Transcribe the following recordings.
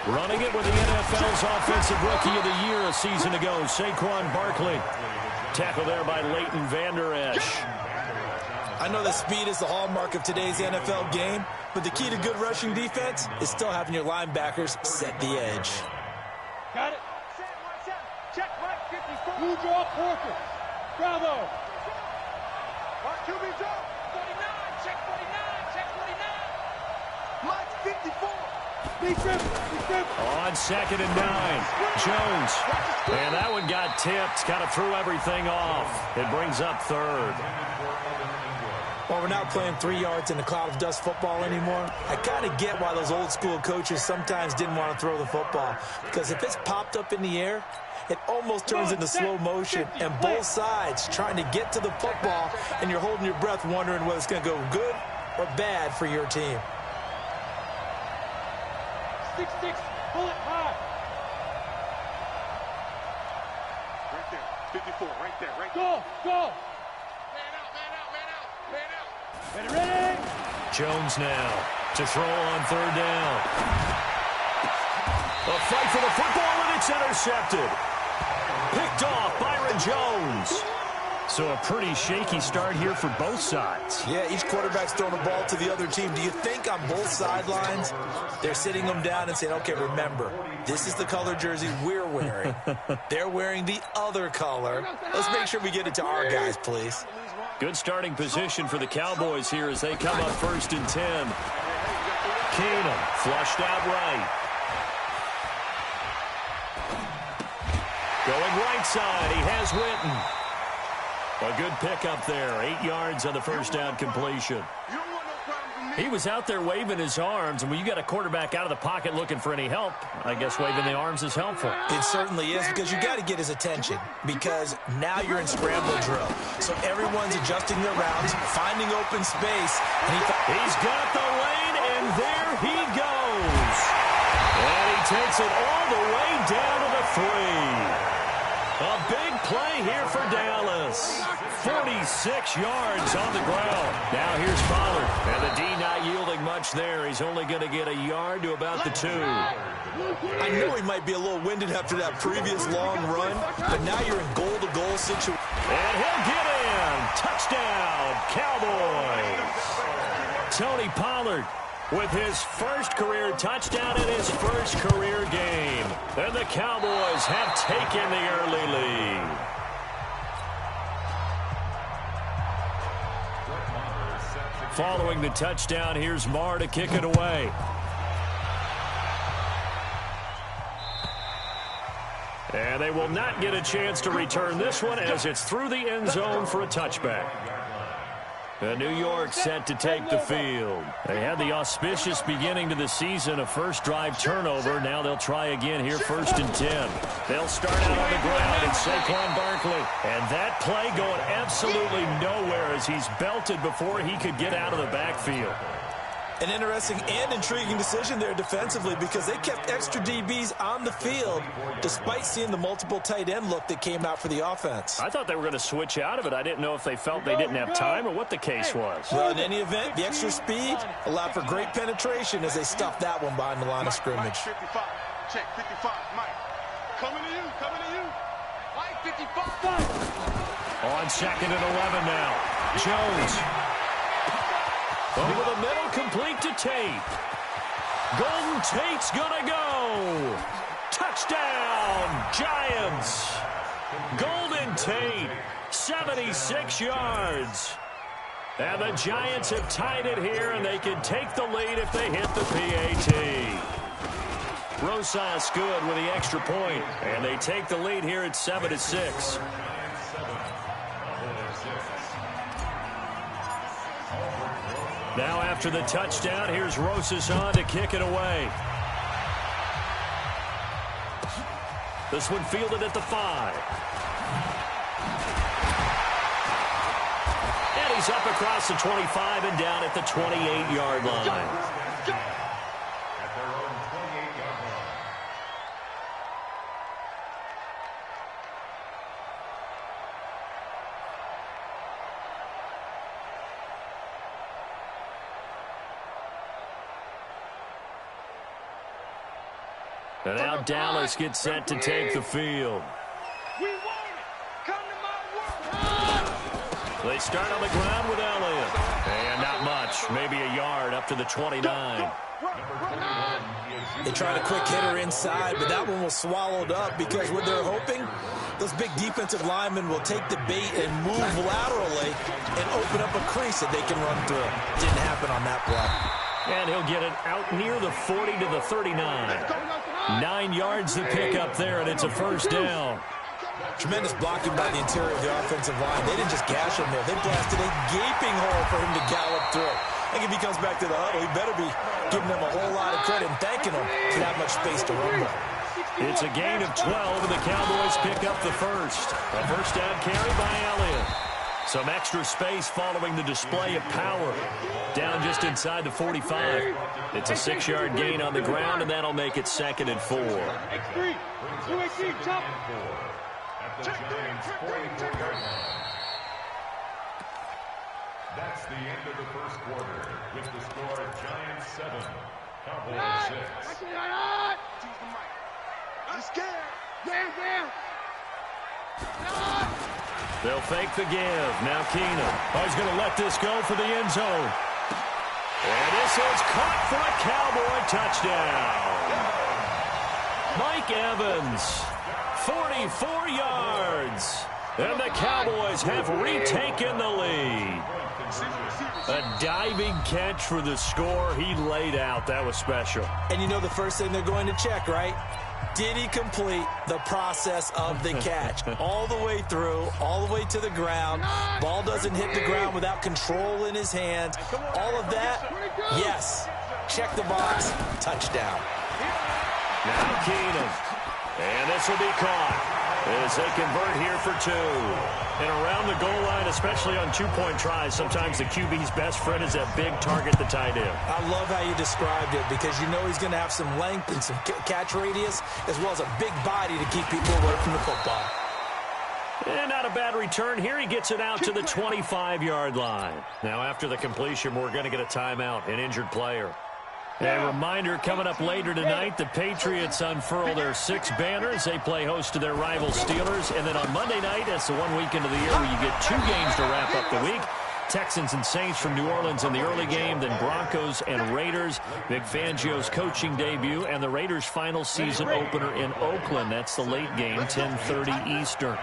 Running it with the NFL's Offensive Rookie of the Year a season ago, Saquon Barkley. Tackle there by Leighton Vander Esch. I know that speed is the hallmark of today's NFL game, but the key to good rushing defense is still having your linebackers set the edge. Got it. Check right 54. Blue draw Porter. Bravo. Mark QB's up. 49. Check 49. Check 49. Mike 54. On 2nd and 9. Jones. And that one got tipped. Kind of threw everything off. It brings up 3rd. Well, we're not playing 3 yards in a cloud of dust football anymore. I kind of get why those old school coaches sometimes didn't want to throw the football. Because if it's popped up in the air, it almost turns into slow motion. And both sides trying to get to the football, and you're holding your breath wondering whether it's going to go good or bad for your team. 6-6, pull it high. Right there, 54, right there, right there. Go! Man out. Ready? Jones now to throw on 3rd down. A fight for the football, and it's intercepted. Picked off Byron Jones. So a pretty shaky start here for both sides. Yeah, each quarterback's throwing the ball to the other team. Do you think on both sidelines they're sitting them down and saying, okay, remember, this is the color jersey we're wearing. They're wearing the other color. Let's make sure we get it to our guys, please. Good starting position for the Cowboys here as they come up 1st and 10. Keenum flushed out right. Going right side, he has Witten. A good pickup there. 8 yards on the first down completion. He was out there waving his arms, and when you got a quarterback out of the pocket looking for any help, I guess waving the arms is helpful. It certainly is, because you got to get his attention, because now you're in scramble drill. So everyone's adjusting their routes, finding open space. And he's got the lane, and there he goes. And he takes it all the way down to the 3. A big play here for Dallas. 46 yards on the ground. Now here's Pollard. And the D not yielding much there. He's only going to get a yard to about the 2. I know he might be a little winded after that previous long run, but now you're in goal-to-goal situation. And he'll get in. Touchdown, Cowboys. Tony Pollard with his first career touchdown in his first career game. And the Cowboys have taken the early lead. Following the touchdown, here's Marr to kick it away. And they will not get a chance to return this one as it's through the end zone for a touchback. New York set to take the field. They had the auspicious beginning to the season, a first drive turnover. Now they'll try again here, 1st and 10. They'll start out on the ground, and Saquon Barkley. And that play going absolutely nowhere as he's belted before he could get out of the backfield. An interesting and intriguing decision there defensively, because they kept extra DBs on the field despite seeing the multiple tight end look that came out for the offense. I thought they were going to switch out of it. I didn't know if they felt they didn't have time or what the case was. Well, in any event, the extra speed allowed for great penetration as they stuffed that one behind the line of scrimmage. Mike, 55. Check 55. Mike. Coming to you. Mike, 55. On 2nd and 11 now. Jones. Over the middle, complete to Tate. Golden Tate's gonna go. Touchdown, Giants. Golden Tate, 76 yards. And the Giants have tied it here, and they can take the lead if they hit the PAT. Rosas good with the extra point, and they take the lead here at 7-6. Now after the touchdown, here's Rosas on to kick it away. This one fielded at the 5. And he's up across the 25 and down at the 28-yard line. And now Dallas gets set to take the field. We want it. Come to my world. They start on the ground with Elliott. And not much, maybe a yard up to the 29. They tried a quick hitter inside, but that one was swallowed up because what they're hoping, those big defensive linemen will take the bait and move laterally and open up a crease that they can run through. Didn't happen on that play. And he'll get it out near the 40 to the 39. 9 yards to pick up there, and it's a first down. Tremendous blocking by the interior of the offensive line. They didn't just gash him there. They blasted a gaping hole for him to gallop through. I think if he comes back to the huddle, he better be giving them a whole lot of credit and thanking them for that much space to run with. It's a gain of 12, and the Cowboys pick up the first. A first down carry by Elliott. Some extra space following the display of power. Down just inside the 45. It's a 6-yard gain on the ground, and that'll make it 2nd and 4. X3, 218, chop. That's the end of the first quarter with the score Giants 7, Cowboys 6. I'm scared. Yeah. They'll fake the give. Now Keenum. Oh, he's going to let this go for the end zone. And this is caught for a Cowboy touchdown. Mike Evans, 44 yards. And the Cowboys have retaken the lead. A diving catch for the score. He laid out. That was special. And you know the first thing they're going to check, right? Did he complete the process of the catch? All the way through, all the way to the ground. Ball doesn't hit the ground without control in his hands. All of that, yes. Check the box, touchdown. Now Keenum. And this will be caught as they convert here for 2. And around the goal line, especially on 2-point tries, sometimes the QB's best friend is that big target, the tight end. I love how you described it because you know he's going to have some length and some catch radius as well as a big body to keep people away from the football. And not a bad return here. He gets it out to the 25-yard line. Now after the completion, we're going to get a timeout, an injured player. A reminder, coming up later tonight, the Patriots unfurl their 6 banners. They play host to their rival Steelers. And then on Monday night, that's the one weekend of the year where you get 2 games to wrap up the week. Texans and Saints from New Orleans in the early game, then Broncos and Raiders. Vic Fangio's coaching debut, and the Raiders' final season opener in Oakland. That's the late game, 10:30 Eastern.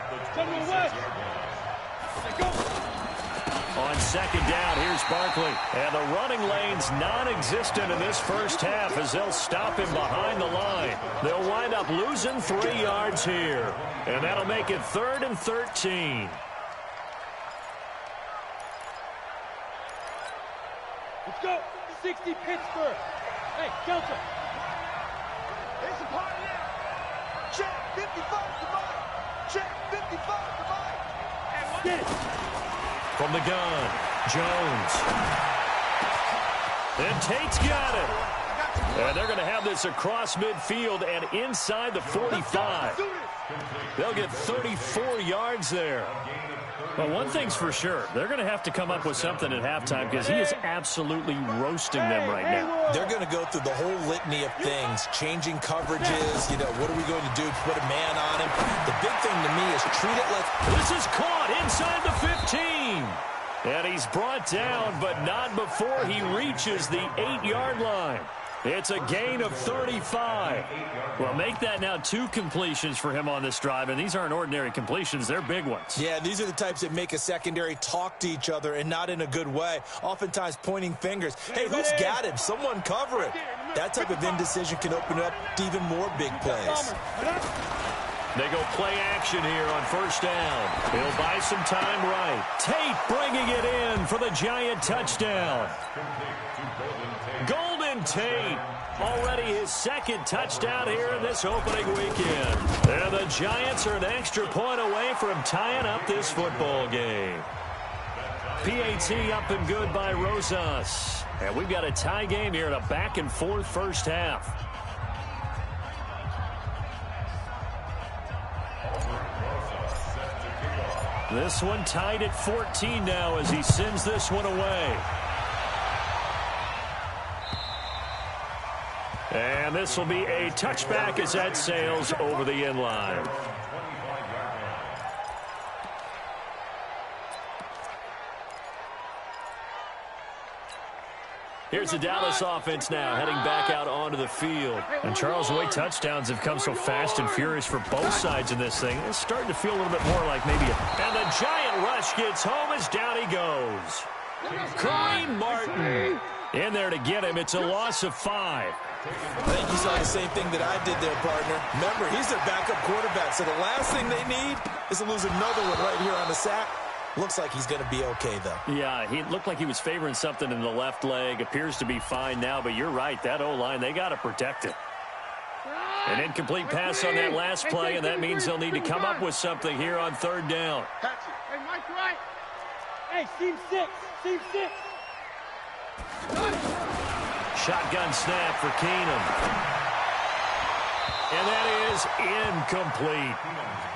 On second down, here's Barkley. And the running lane's non-existent in this first half as they'll stop him behind the line. They'll wind up losing 3 yards here. And that'll make it 3rd and 13. Let's go. 60 Pittsburgh. Hey, Delta. It's a party now. Check 55 to Mike. Check 55 to Mike. And get it. From the gun, Jones. And Tate's got it. And they're going to have this across midfield and inside the 45. They'll get 34 yards there. But one thing's for sure, they're going to have to come up with something at halftime because he is absolutely roasting them right now. They're going to go through the whole litany of things, changing coverages, what are we going to do to put a man on him? The big thing to me is treat it like... This is caught inside the 15. And he's brought down, but not before he reaches the 8-yard line. It's a gain of 35. Well, make that now 2 completions for him on this drive, and these aren't ordinary completions. They're big ones. Yeah, these are the types that make a secondary talk to each other and not in a good way, oftentimes pointing fingers. Hey, who's got him? Someone cover it. That type of indecision can open up to even more big plays. They go play action here on first down. He'll buy some time right. Tate bringing it in for the Giant touchdown. Golden Tate, already his 2nd touchdown here in this opening weekend. And the Giants are an extra point away from tying up this football game. PAT up and good by Rosas. And we've got a tie game here in a back-and-forth first half. This one tied at 14 now as he sends this one away. And this will be a touchback as that sails over the end line. Here's the Dallas offense now, heading back out onto the field. And Charles, the way touchdowns have come so fast and furious for both sides in this thing, it's starting to feel a little bit more like maybe a... And the giant rush gets home as down he goes. Kareem Martin in there to get him. It's a loss of 5. I think you saw the same thing that I did there, partner. Remember, he's their backup quarterback, so the last thing they need is to lose another one right here on the sack. Looks like he's going to be okay, though. Yeah, he looked like he was favoring something in the left leg. Appears to be fine now, but you're right. That O-line, they got to protect it. An incomplete pass on that last play, and that means they'll need to come up with something here on 3rd down. Hey, Mike, right. Hey, seam 6. Seam 6. Shotgun snap for Keenum. And that is incomplete.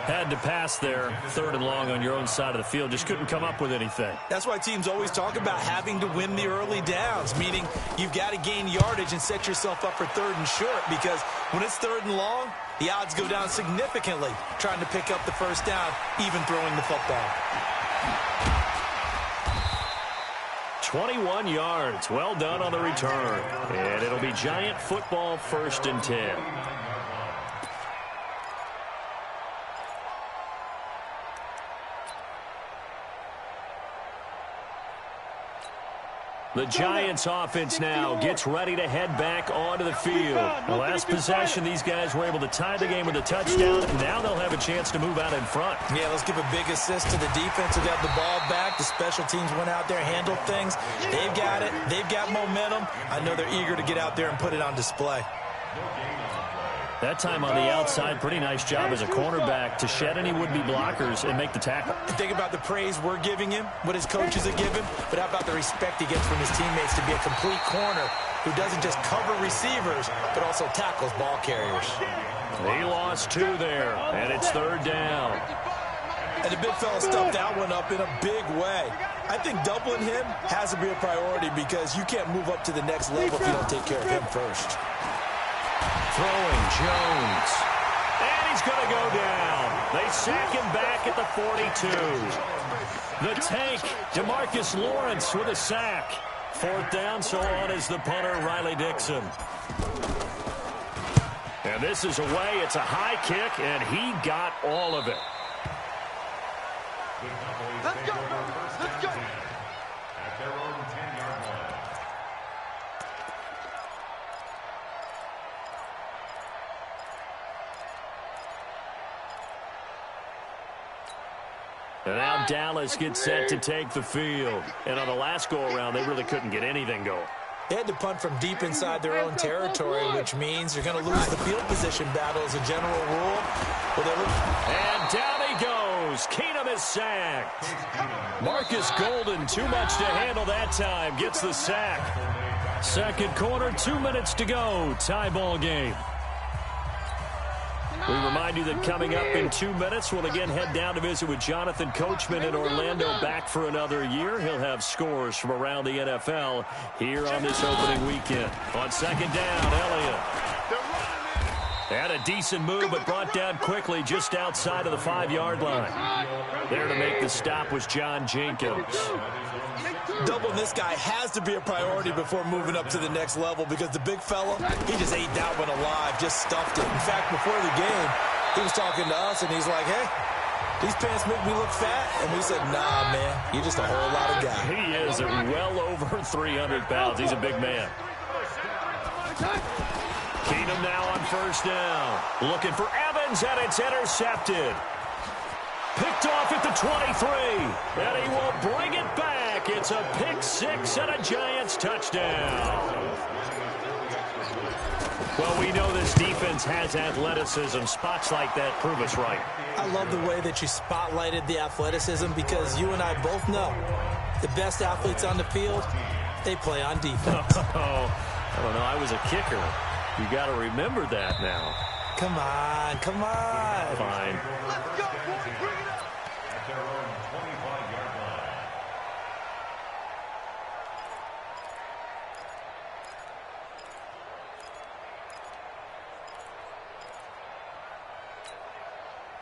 Had to pass there, 3rd and long on your own side of the field. Just couldn't come up with anything. That's why teams always talk about having to win the early downs, meaning you've got to gain yardage and set yourself up for 3rd and short, because when it's 3rd and long, the odds go down significantly trying to pick up the 1st down, even throwing the football. 21 yards. Well done on the return. And it'll be Giant football, 1st and 10. The Giants offense now gets ready to head back onto the field. The last possession, these guys were able to tie the game with a touchdown. Now they'll have a chance to move out in front. Yeah, let's give a big assist to the defense who got the ball back. The special teams went out there, handled things. They've got it. They've got momentum. I know they're eager to get out there and put it on display. That time on the outside, pretty nice job as a cornerback to shed any would-be blockers and make the tackle. Think about the praise we're giving him, what his coaches are giving, but how about the respect he gets from his teammates to be a complete corner who doesn't just cover receivers, but also tackles ball carriers. He lost 2 there, and it's 3rd down. And the big fella stuffed that one up in a big way. I think doubling him has to be a priority because you can't move up to the next level if you don't take care of him first. Throwing Jones. And he's going to go down. They sack him back at the 42. The tank, DeMarcus Lawrence with a sack. 4th down, so on is the punter, Riley Dixon. And this is away. It's a high kick, and he got all of it. Let's go. Let's go. At their own 10-yard line. And now Dallas gets set to take the field. And on the last go-around, they really couldn't get anything going. They had to punt from deep inside their own territory, which means you're going to lose the field position battle as a general rule. And down he goes. Keenum is sacked. Marcus Golden, too much to handle that time, gets the sack. 2nd quarter, 2 minutes to go. Tie ball game. We remind you that coming up in 2 minutes, we'll again head down to visit with Jonathan Coachman in Orlando, back for another year. He'll have scores from around the NFL here on this opening weekend. On 2nd down, Elliott. Had a decent move, but brought down quickly just outside of the 5-yard line. There to make the stop was John Jenkins. Doubling this guy has to be a priority before moving up to the next level because the big fella, he just ate that one alive, just stuffed it. In fact, before the game, he was talking to us, and he's like, hey, these pants make me look fat. And we said, nah, man, you're just a whole lot of guy. He is well over 300 pounds. He's a big man. Keenum now on 1st down. Looking for Evans, and it's intercepted. Picked off at the 23, and he will bring it back. It's a pick 6 and a Giants touchdown. Well, we know this defense has athleticism. Spots like that prove us right. I love the way that you spotlighted the athleticism because you and I both know the best athletes on the field, they play on defense. I don't know. I was a kicker. You got to remember that now. Come on, come on. Fine. Let's go, boy. Bring it up. At their own 25-yard line.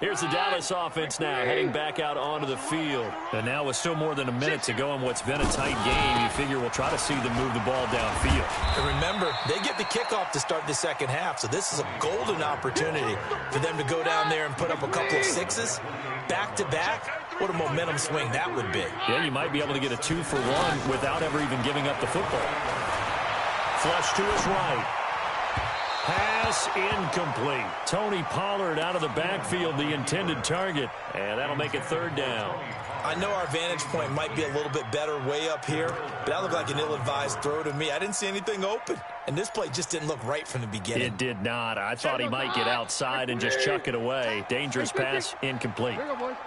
Here's the Dallas offense now heading back out onto the field. And now with still more than a minute to go in what's been a tight game, you figure we'll try to see them move the ball downfield. And remember, they get the kickoff to start the second half, so this is a golden opportunity for them to go down there and put up a couple of sixes back-to-back. What a momentum swing that would be. Yeah, you might be able to get a 2-for-1 without ever even giving up the football. Flush to his right. Pass incomplete. Tony Pollard out of the backfield, the intended target. And that'll make it third down. I know our vantage point might be a little bit better way up here, but that looked like an ill-advised throw to me. I didn't see anything open, and this play just didn't look right from the beginning. It did not. I thought he might get outside and just chuck it away. Dangerous pass, incomplete.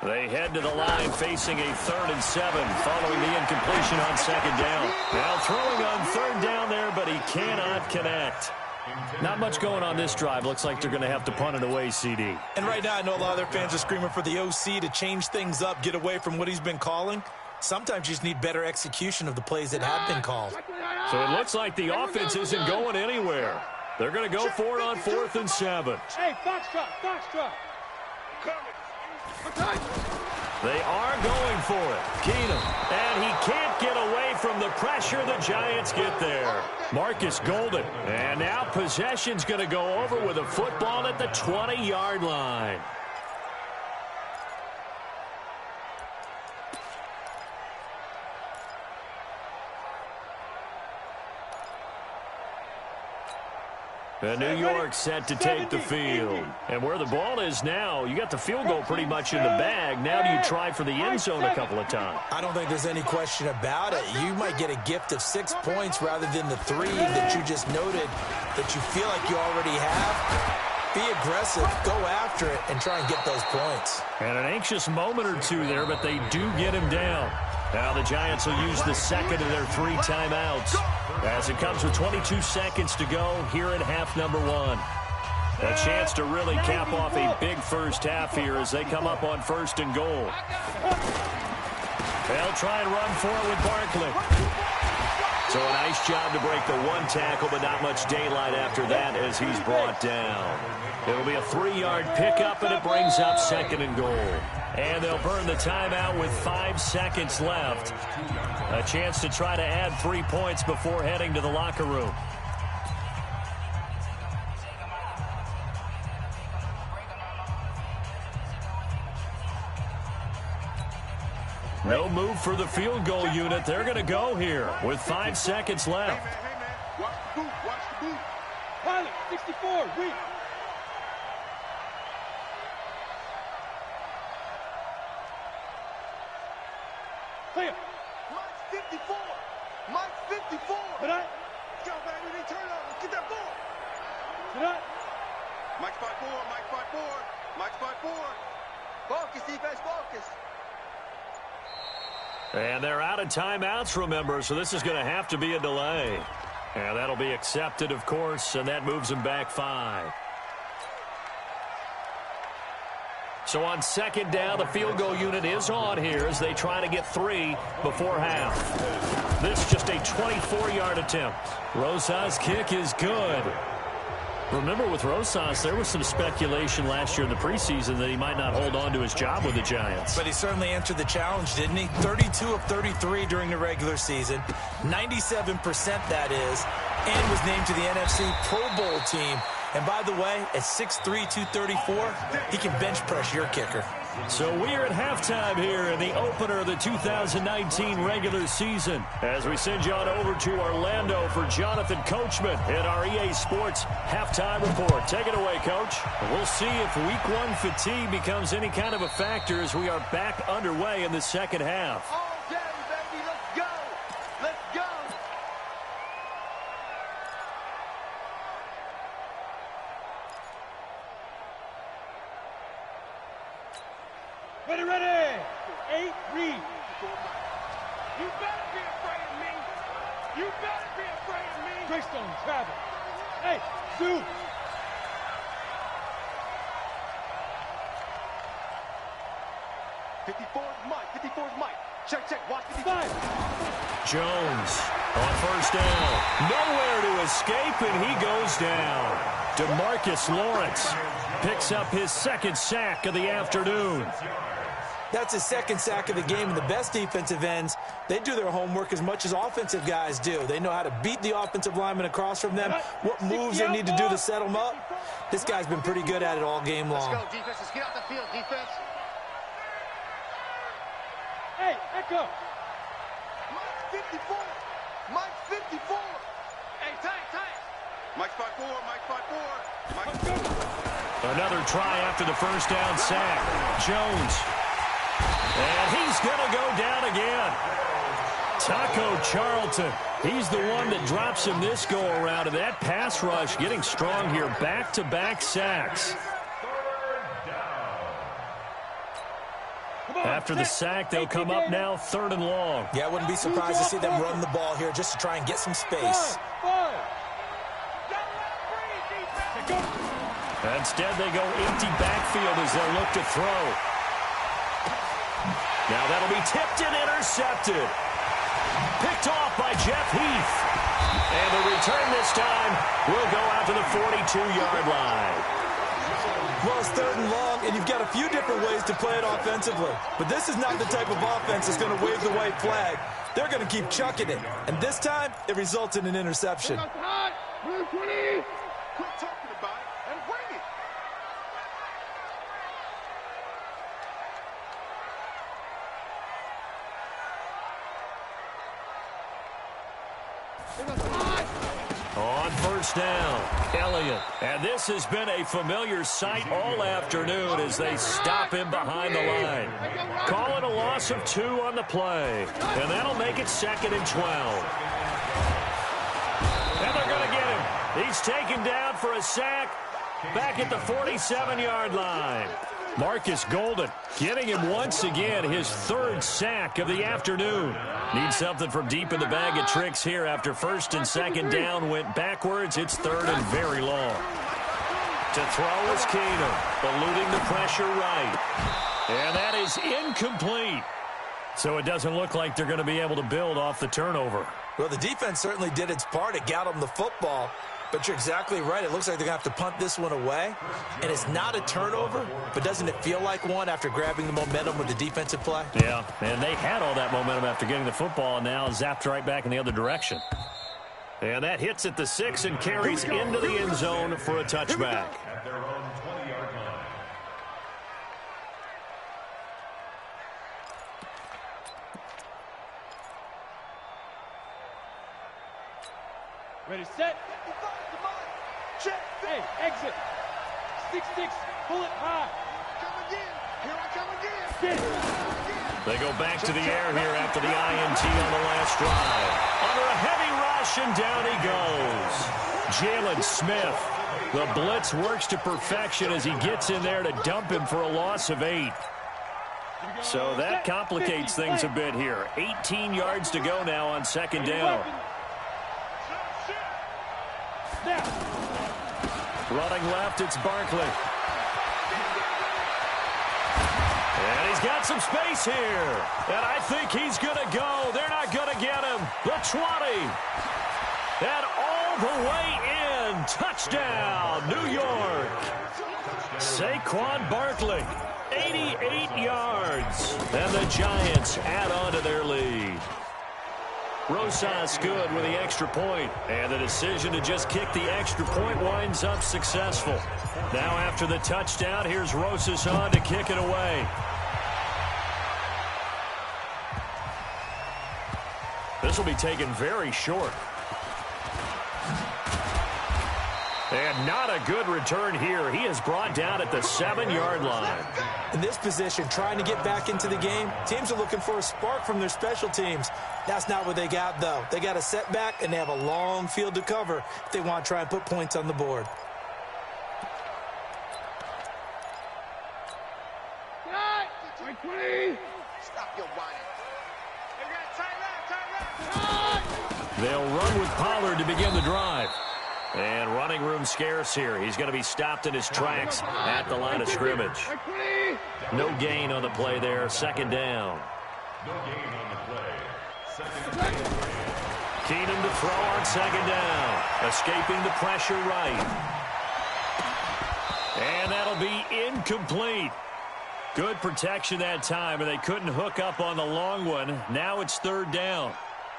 They head to the line facing a 3rd and 7 following the incompletion on 2nd down. Now throwing on 3rd down there, but he cannot connect. Not much going on this drive. Looks like they're going to have to punt it away, CD. And right now I know a lot of their fans are screaming for the OC to change things up, get away from what he's been calling. Sometimes you just need better execution of the plays that have been called. So it looks like the offense isn't going anywhere. They're going to go for it on 4th and 7. Hey, foxtrot, foxtrot. They are going for it. Keenum. And he can't get away from the pressure. The Giants get there. Marcus Golden. And now possession's going to go over with a football at the 20-yard line. And New York set to take the field. And where the ball is now, you got the field goal pretty much in the bag. Now do you try for the end zone a couple of times? I don't think there's any question about it. You might get a gift of 6 points rather than the 3 that you just noted that you feel like you already have. Be aggressive, go after it, and try and get those points. And an anxious moment or two there, but they do get him down. Now the Giants will use the second of their 3 timeouts as it comes with 22 seconds to go here in half number 1. A chance to really cap off a big first half here as they come up on 1st and goal. They'll try and run for it with Barkley. So a nice job to break the 1 tackle, but not much daylight after that as he's brought down. It'll be a 3-yard pickup, and it brings up 2nd and goal. And they'll burn the timeout with 5 seconds left. A chance to try to add 3 points before heading to the locker room. No move for the field goal unit. They're going to go here with 5 seconds left. Hey, watch the boot, watch the boot. Pilot, 64, read. Clear. Mike's 54. Mike's 54. Sit up. Go, baby, they turn on. Get that ball. Sit up. Mike's 5-4. Mike's 5-4. Mike's 5-4. Focus, defense, focus. And they're out of timeouts, remember, so this is going to have to be a delay. And that'll be accepted, of course, and that moves them back 5. So on 2nd down, the field goal unit is on here as they try to get 3 before half. This just a 24-yard attempt. Rosas' kick is good. Remember, with Rosas, there was some speculation last year in the preseason that he might not hold on to his job with the Giants. But he certainly answered the challenge, didn't he? 32 of 33 during the regular season, 97% that is, and was named to the NFC Pro Bowl team. And by the way, at 6'3", 234, he can bench press your kicker. So we're at halftime here in the opener of the 2019 regular season as we send you on over to Orlando for Jonathan Coachman in our EA Sports halftime report. Take it away, Coach. We'll see if week 1 fatigue becomes any kind of a factor as we are back underway in the second half. All day, baby. Let's go. Let's go. Ready, ready. 8, read. You better be afraid of me. You better be afraid of me. Greystone, travel. Hey, Sue. Mike. 54's Mike. Check, check. Watch the Five. Jones on first down. Nowhere to escape, and he goes down. DeMarcus Lawrence picks up his second sack of the afternoon. That's his second sack of the game, and the best defensive ends, they do their homework as much as offensive guys do. They know how to beat the offensive lineman across from them, what moves they need to do to set them up. This guy's been pretty good at it all game long. Let's go, defense. Let's get out the field, defense. Hey, Echo. Mike 54. Mike 54. Hey, tight. Mike 54. Mike 54. Mike. Another try after the first down sack. Jones. And he's going to go down again. Taco Charlton. He's the one that drops him this go-around. And that pass rush getting strong here. Back-to-back sacks. After the sack, they'll come up now 3rd and long. Yeah, I wouldn't be surprised to see them run the ball here just to try and get some space. Instead, they go empty backfield as they'll look to throw. Now that'll be tipped and intercepted. Picked off by Jeff Heath. And the return this time will go out to the 42-yard line. Well, it's 3rd and long, and you've got a few different ways to play it offensively. But this is not the type of offense that's going to wave the white flag. They're going to keep chucking it. And this time, it results in an interception. Quit talking about it and bring it. On first down, Elliott. And this has been a familiar sight all afternoon as they stop him behind the line. Call it a loss of 2 on the play. And that'll make it 2nd and 12. And they're going to get him. He's taken down for a sack back at the 47-yard line. Marcus Golden getting him once again his 3rd sack of the afternoon. Needs something from deep in the bag of tricks here after 1st and 2nd down went backwards. It's 3rd and very long. To throw is Keenum, eluding the pressure right. And that is incomplete. So it doesn't look like they're going to be able to build off the turnover. Well, the defense certainly did its part. It got them the football. But you're exactly right. It looks like they're going to have to punt this one away. And it's not a turnover, but doesn't it feel like one after grabbing the momentum with the defensive play? Yeah, and they had all that momentum after getting the football and now zapped right back in the other direction. And that hits at the 6 and carries into the end zone for a touchback. At their own 20-yard line. Ready, set. Check. Hey, exit. 6-6, pull it high. Come again. Here I come again. Get it. They go back to the air here after the INT on the last drive. Under a heavy rush, and down he goes. Jalen Smith. The blitz works to perfection as he gets in there to dump him for a loss of 8. So that complicates things a bit here. 18 yards to go now on 2nd down. Running left, it's Barkley. And he's got some space here. And I think he's going to go. They're not going to get him. The 20. And all the way in. Touchdown, New York. Saquon Barkley, 88 yards. And the Giants add on to their lead. Rosas good with the extra point, and the decision to just kick the extra point winds up successful. Now after the touchdown, here's Rosas on to kick it away. This will be taken very short. And not a good return here. He is brought down at the 7-yard line. In this position, trying to get back into the game, teams are looking for a spark from their special teams. That's not what they got, though. They got a setback, and they have a long field to cover if they want to try and put points on the board. Stop your whining. They got tight left. They'll run with Pollard to begin the drive. And running room scarce here. He's going to be stopped in his tracks at the line of scrimmage. No gain on the play there. 2nd down. No gain on the play. Second and 3. Keenum to throw on second down. Escaping the pressure right. And that'll be incomplete. Good protection that time, and they couldn't hook up on the long one. Now it's third down.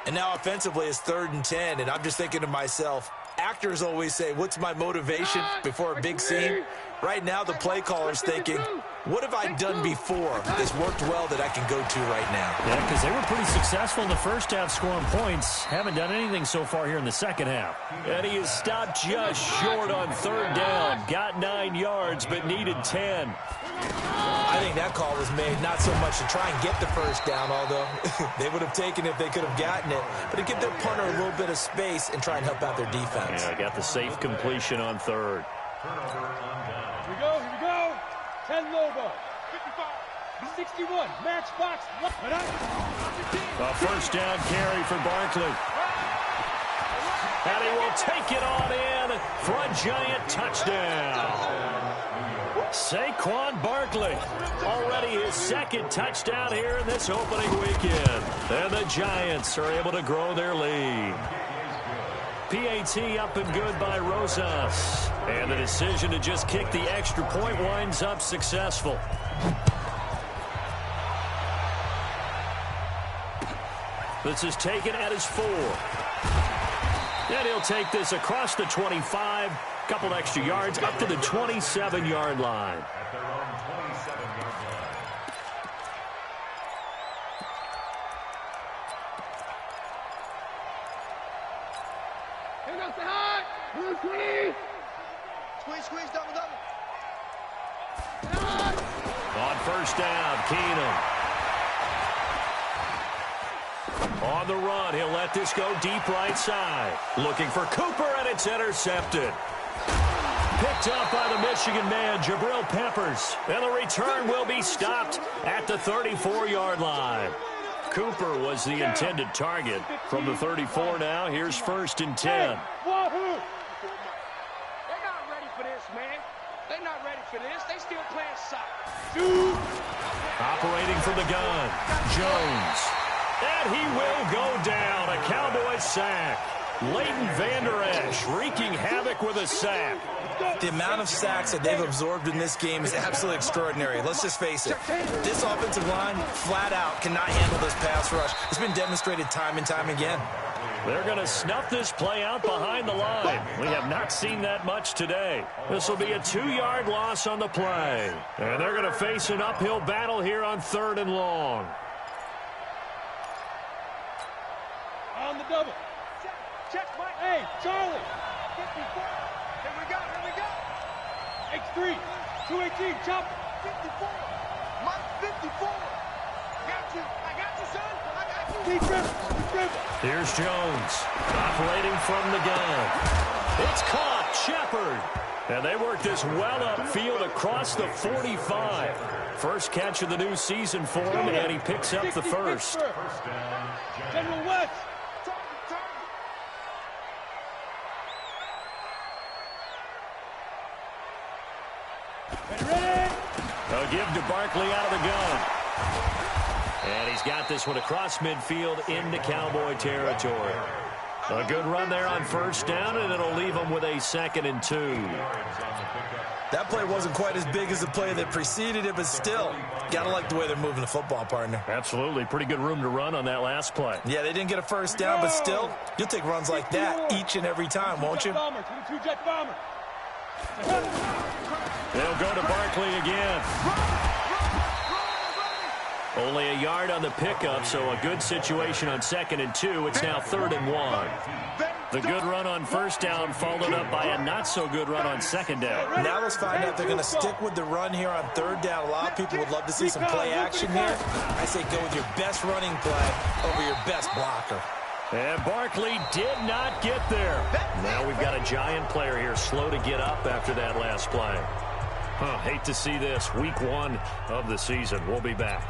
And now offensively it's 3rd and 10, and I'm just thinking to myself, actors always say, what's my motivation before a big scene? Right now the play caller's thinking, what have I done before that's worked well that I can go to right now? Yeah, because they were pretty successful in the first half scoring points. Haven't done anything so far here in the second half. And he is stopped just short on third down. Got 9 yards, but needed 10. I think that call was made not so much to try and get the first down, although they would have taken it if they could have gotten it, but to give their punter a little bit of space and try and help out their defense. Yeah, got the safe completion on third. Here we go, here we go. 10 Lobo. 55. 61. Matchbox. A first down carry for Barkley. And he will take it on in for a giant touchdown. Saquon Barkley, already his 2nd touchdown here in this opening weekend. And the Giants are able to grow their lead. PAT up and good by Rosas. And the decision to just kick the extra point winds up successful. This is taken at his 4. And he'll take this across the 25. Couple extra yards up to the 27-yard line. At their own 27-yard line. Here goes the high. Squeeze, squeeze, double, double. On first down, Keenum. On the run, he'll let this go deep right side. Looking for Cooper, and it's intercepted. Picked up by the Michigan man, Jabril Peppers. And the return will be stopped at the 34-yard line. Cooper was the intended target. From the 34 now, here's 1st and 10. They're not ready for this, man. They're not ready for this. They still playing soccer. Operating from the gun, Jones. And he will go down. A Cowboy sack. Leighton Vander Esch wreaking havoc with a sack. The amount of sacks that they've absorbed in this game is absolutely extraordinary. Let's just face it. This offensive line, flat out, cannot handle this pass rush. It's been demonstrated time and time again. They're going to snuff this play out behind the line. We have not seen that much today. This will be a 2-yard loss on the play. And they're going to face an uphill battle here on 3rd and long. on the double. Check, Mike. Hey, Charlie. 54. Here we go, here we go. X3. 218, chop. 54. Mike, 54. I got you, son. I got you. Keep dribbling. Here's Jones, operating from the gun. It's caught, Shepard. And they work this well upfield across the 45. First catch of the new season for him, and he picks up the first. General West. Ready? A give to Barkley out of the gun. And he's got this one across midfield into Cowboy territory. A good run there on first down, and it'll leave him with a 2nd and 2. That play wasn't quite as big as the play that preceded it, but still, gotta like the way they're moving the football, partner. Absolutely. Pretty good room to run on that last play. Yeah, they didn't get a first down, but still, you'll take runs like that each and every time, won't you? Bomber, 22-jet bomber. They'll go to Barkley again. Only a yard on the pickup, so a good situation on 2nd and 2. It's now 3rd and 1. The good run on first down followed up by a not-so-good run on 2nd down. Now let's find out if they're going to stick with the run here on 3rd down. A lot of people would love to see some play action here. I say go with your best running play over your best blocker. And Barkley did not get there. Now we've got a giant player here slow to get up after that last play. Hate to see this. Week 1 of the season. We'll be back.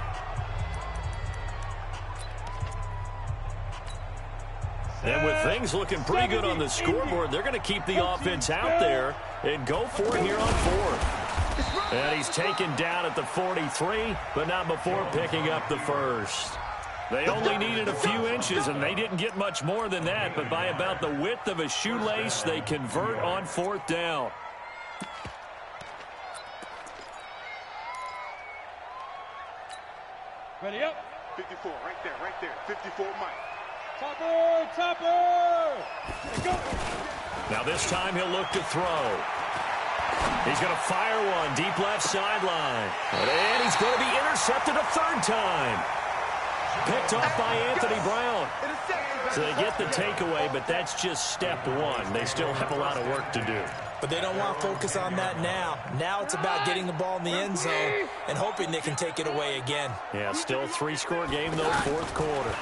And with things looking pretty good on the scoreboard, they're going to keep the offense out there and go for it here on 4th. And he's taken down at the 43, but not before picking up the first. They only needed a few inches, and they didn't get much more than that, but by about the width of a shoelace, they convert on 4th down. Ready up. 54, right there. 54, Mike. Topper. And go. Now this time he'll look to throw. He's going to fire one deep left sideline. And he's going to be intercepted a 3rd time. Picked off by Anthony Brown. So they get the takeaway, but that's just step 1. They still have a lot of work to do. But they don't want to focus on that now. Now it's about getting the ball in the end zone and hoping they can take it away again. Yeah, still a 3-score game, though, 4th quarter.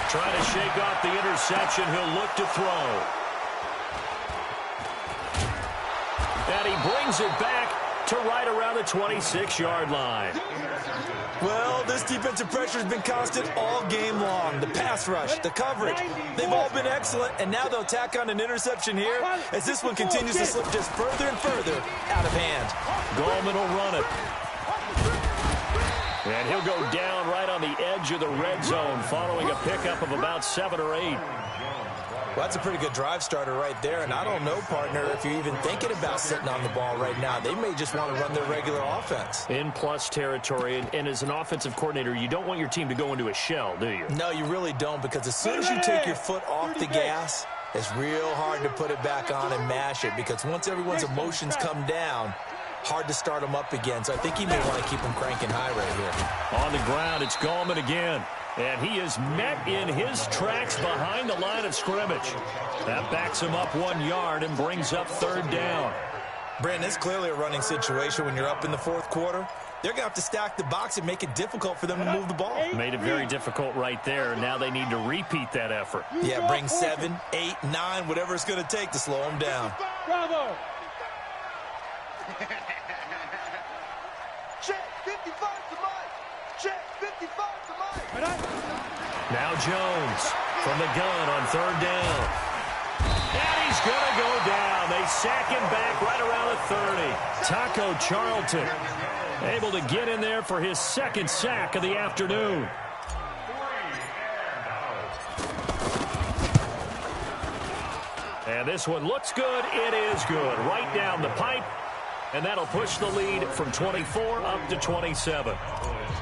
Trying to shake off the interception. He'll look to throw. And he brings it back to right around the 26-yard line. Well, this defensive pressure has been constant all game long. The pass rush, the coverage, they've all been excellent, and now they'll tack on an interception here as this one continues to slip just further and further out of hand. Gallman will run it. And he'll go down right on the edge of the red zone following a pickup of about 7 or 8. Well, that's a pretty good drive starter right there, and I don't know, partner, if you're even thinking about sitting on the ball right now. They may just want to run their regular offense. In plus territory, and as an offensive coordinator, you don't want your team to go into a shell, do you? No, you really don't, because as soon as you take your foot off the gas, it's real hard to put it back on and mash it, because once everyone's emotions come down, hard to start them up again. So I think he may want to keep them cranking high right here. On the ground, it's Gallman again. And he is met in his tracks behind the line of scrimmage. That backs him up 1 yard and brings up 3rd down. Brandon, it's clearly a running situation when you're up in the 4th quarter. They're going to have to stack the box and make it difficult for them to move the ball. Made it very difficult right there. Now they need to repeat that effort. Yeah, bring 7, 8, 9, whatever it's going to take to slow them down. Bravo. Check 55 to Mike. Check 55 to Mike. Now Jones from the gun on 3rd down. And he's going to go down. They sack him back right around the 30. Taco Charlton able to get in there for his 2nd sack of the afternoon. And this one looks good. It is good. Right down the pipe. And that'll push the lead from 24 up to 27.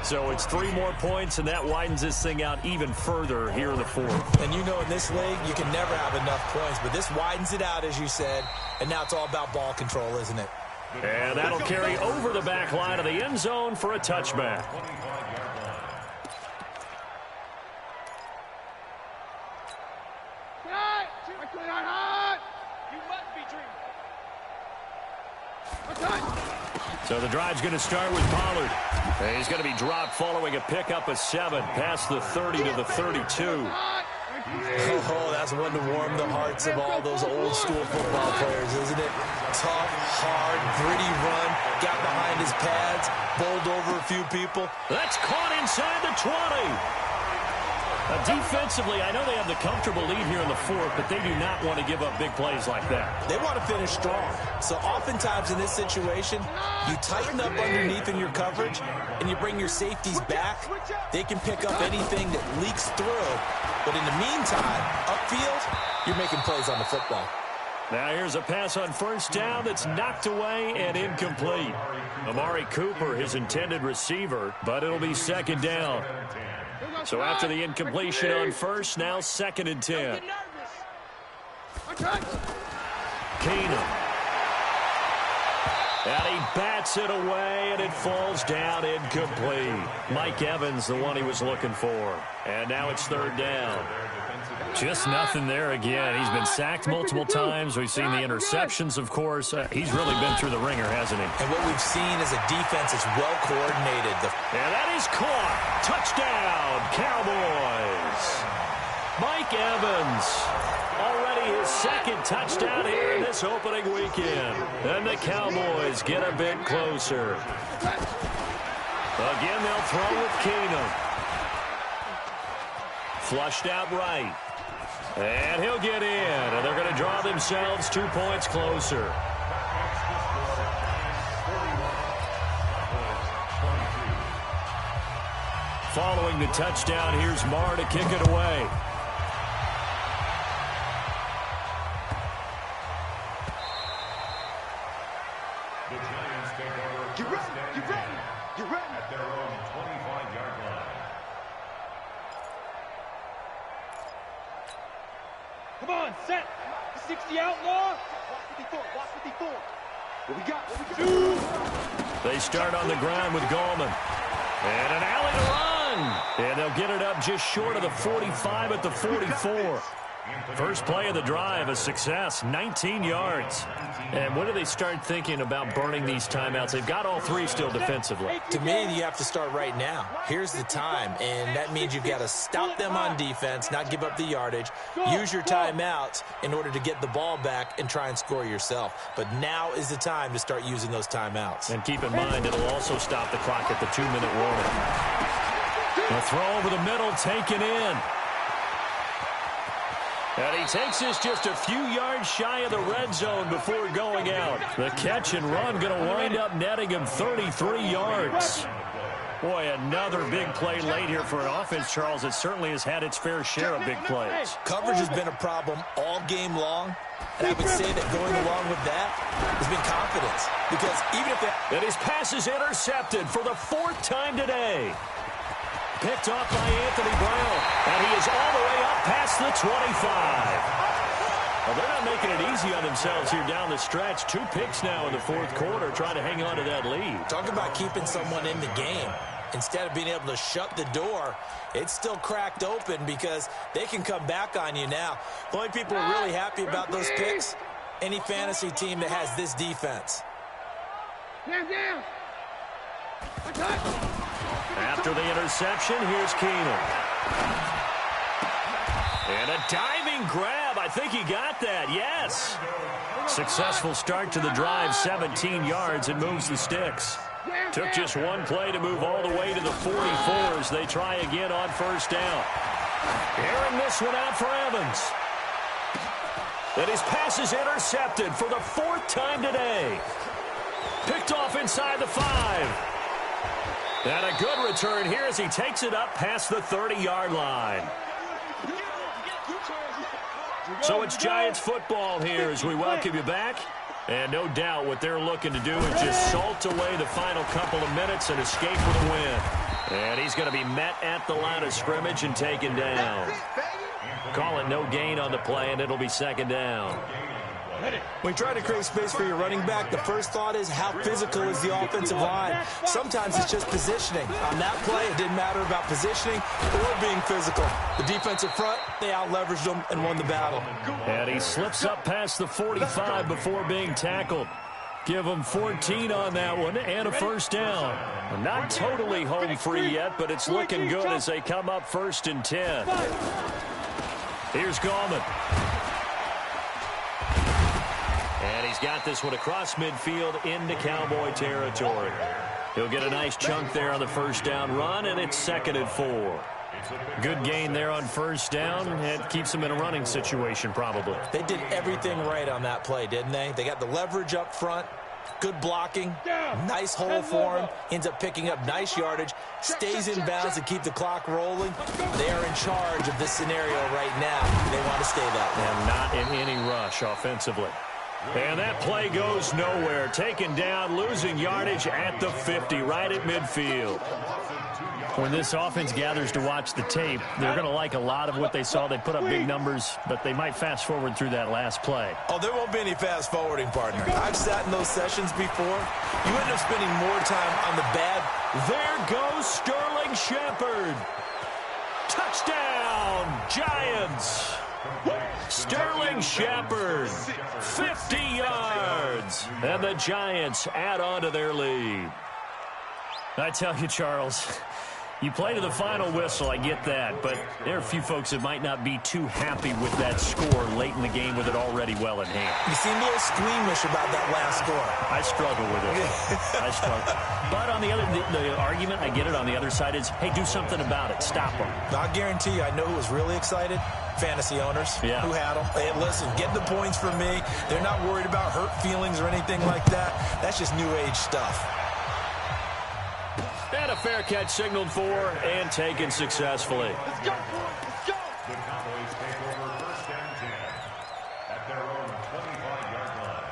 So it's 3 more points, and that widens this thing out even further here in the 4th. And you know in this league, you can never have enough points, but this widens it out, as you said, and now it's all about ball control, isn't it? And that'll carry over the back line of the end zone for a touchback. You must be dreaming. So the drive's going to start with Pollard. And he's going to be dropped following a pickup of 7 past the 30 to the 32. Oh, that's one to warm the hearts of all those old-school football players, isn't it? Tough, hard, gritty run, got behind his pads, bowled over a few people. That's caught inside the 20. Defensively, I know they have the comfortable lead here in the 4th, but they do not want to give up big plays like that. They want to finish strong. So oftentimes in this situation, you tighten up underneath in your coverage, and you bring your safeties back. They can pick up anything that leaks through. But in the meantime, upfield, you're making plays on the football. Now here's a pass on 1st down that's knocked away and incomplete. Amari Cooper, his intended receiver, but it'll be 2nd down. So after the incompletion on 1st, now 2nd and 10. Keenum. And he bats it away, and it falls down incomplete. Mike Evans, the one he was looking for. And now it's 3rd down. Just nothing there again. He's been sacked multiple times. We've seen the interceptions, of course. He's really been through the ringer, hasn't he? And what we've seen is a defense that's well coordinated. And that is caught. Touchdown, Cowboys. Mike Evans, already his 2nd touchdown here in this opening weekend. And the Cowboys get a bit closer. Again, they'll throw with Keenum. Flushed out right. And he'll get in, and they're going to draw themselves 2 points closer. following the touchdown. Here's Marr to kick it away. The Giants take over. Get ready, get ready, get ready. At their own 25-yard line. Come on, set. 60 outlaw. Watch 54. What we got? They start on the ground with Gallman. And an alley to run. And they'll get it up just short of the 45 at the 44. First play of the drive, a success, 19 yards. And when do they start thinking about burning these timeouts? They've got all three still defensively. To me, you have to start right now. Here's the time, and that means you've got to stop them on defense, not give up the yardage, use your timeouts in order to get the ball back and try and score yourself. But now is the time to start using those timeouts. And keep in mind, it'll also stop the clock at the 2-minute warning. A throw over the middle, taken in. And he takes this just a few yards shy of the red zone before going out. The catch and run going to wind up netting him 33 yards. Boy, another big play late here for an offense, Charles, that certainly has had its fair share of big plays. Coverage has been a problem all game long, and I would say that going along with that has been confidence. Because even if And his pass is intercepted for the 4th time today. Picked off by Anthony Brown, and he is all the way up past the 25. Well, they're not making it easy on themselves here down the stretch. 2 picks now in the 4th quarter, trying to hang on to that lead. Talk about keeping someone in the game. Instead of being able to shut the door, it's still cracked open because they can come back on you now. The only people who are really happy about those picks, any fantasy team that has this defense. Down. After the interception, here's Keenan. And a diving grab. I think he got that. Yes. Successful start to the drive, 17 yards, and moves the sticks. Took just one play to move all the way to the 44 as they try again on first down. Airing this one out for Evans. And his pass is intercepted for the 4th time today. Picked off inside the 5. And a good return here as he takes it up past the 30-yard line. So it's Giants football here as we welcome you back. And no doubt what they're looking to do is just salt away the final couple of minutes and escape with a win. And he's going to be met at the line of scrimmage and taken down. Call it no gain on the play, and it'll be 2nd down. When you try to create space for your running back, the first thought is how physical is the offensive line. Sometimes it's just positioning. On that play, it didn't matter about positioning or being physical. The defensive front, they out-leveraged them and won the battle. And he slips up past the 45 before being tackled. Give him 14 on that one and a first down. Not totally home free yet, but it's looking good as they come up 1st and 10. Here's Gallman. And he's got this one across midfield into Cowboy territory. He'll get a nice chunk there on the first down run, and it's 2nd and 4. Good gain there on first down. It keeps them in a running situation probably. They did everything right on that play, didn't they? They got the leverage up front, good blocking, nice hole for him, ends up picking up nice yardage, stays in bounds to keep the clock rolling. They are in charge of this scenario right now. They want to stay that way. And not in any rush offensively. And that play goes nowhere. Taken down, losing yardage at the 50, right at midfield. When this offense gathers to watch the tape, they're going to like a lot of what they saw. They put up big numbers, but they might fast forward through that last play. Oh, there won't be any fast forwarding, partner. I've sat in those sessions before. You end up spending more time on the bad. There goes Sterling Shepard. Touchdown, Giants. Sterling Shepard, 50 yards. And the Giants add on to their lead. I tell you, Charles, you play to the final whistle, I get that, but there are a few folks that might not be too happy with that score late in the game with it already well in hand. You seem a little squeamish about that last score. I struggle with it. I struggle. But on the other, the argument, I get it, on the other side is, hey, do something about it. Stop them. I guarantee you, I know who was really excited. Fantasy owners who had them. Hey, listen, get the points from me. They're not worried about hurt feelings or anything like that. That's just new age stuff. And a fair catch signaled for and taken successfully. Let's go, boys. Let's go. The Cowboys take over first and 10 at their own 25-yard line.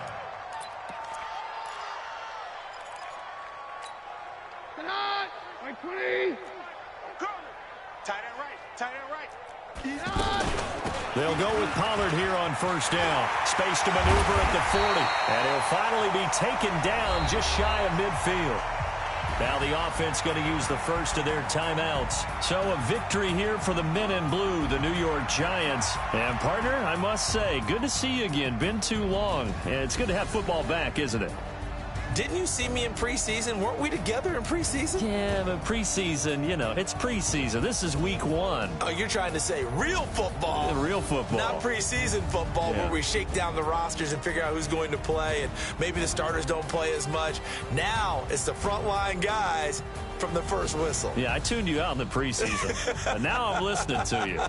Tonight, like 20. Tight end right. Tight end right. They'll go with Pollard here on first down. Space to maneuver at the 40. And he'll finally be taken down just shy of midfield. Now the offense going to use the first of their timeouts. So a victory here for the men in blue, the New York Giants. And partner, I must say, good to see you again. Been too long. And it's good to have football back, isn't it? Didn't you see me in preseason? Weren't we together in preseason? Yeah, but preseason, you know, it's preseason. This is week 1. Oh, you're trying to say real football. Real football. Not preseason football Yeah. where we shake down the rosters and figure out who's going to play, and maybe the starters don't play as much. Now it's the frontline guys from the first whistle. Yeah, I tuned you out in the preseason. And now I'm listening to you.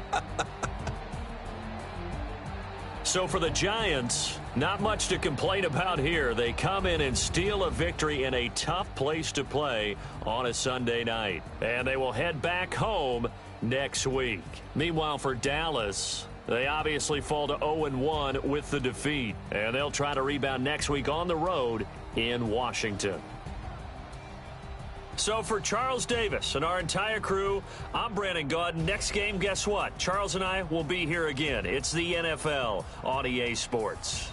So for the Giants, not much to complain about here. They come in and steal a victory in a tough place to play on a Sunday night. And they will head back home next week. Meanwhile, for Dallas, they obviously fall to 0-1 with the defeat. And they'll try to rebound next week on the road in Washington. So for Charles Davis and our entire crew, I'm Brandon Gaudin. Next game, guess what? Charles and I will be here again. It's the NFL on EA Sports.